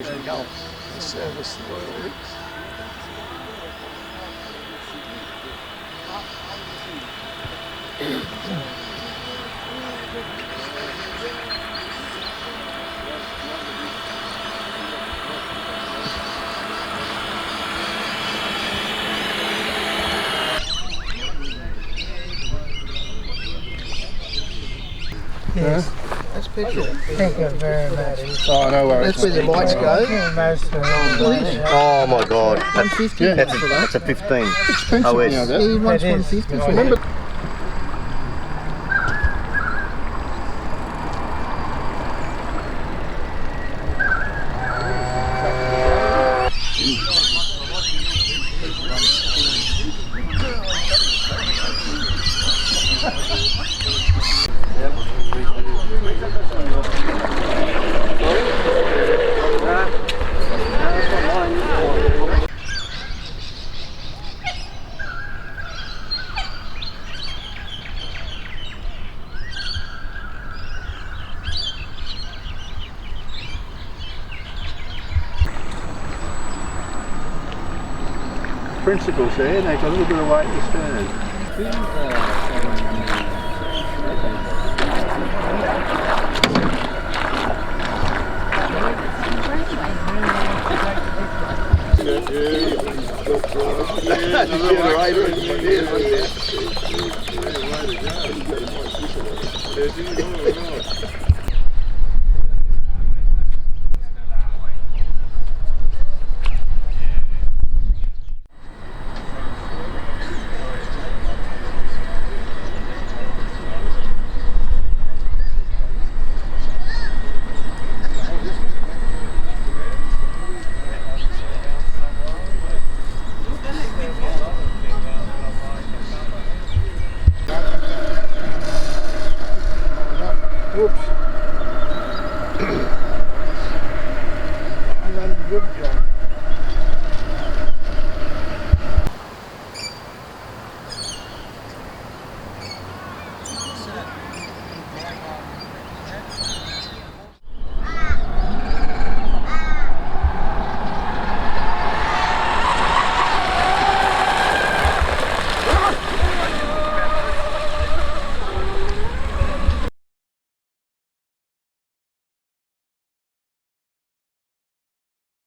Go to service the oil rigs. Yes. That's petrol. Thank you very much. Oh, no worries. That's where the lights go. Oh my god. 150 Yeah. That's for a, that. that's a 15. It's expensive OS. now, Yeah, that. he wants It is. 150 for Remember, that. principals there, and they've got a little bit of weight in the stern. Generator.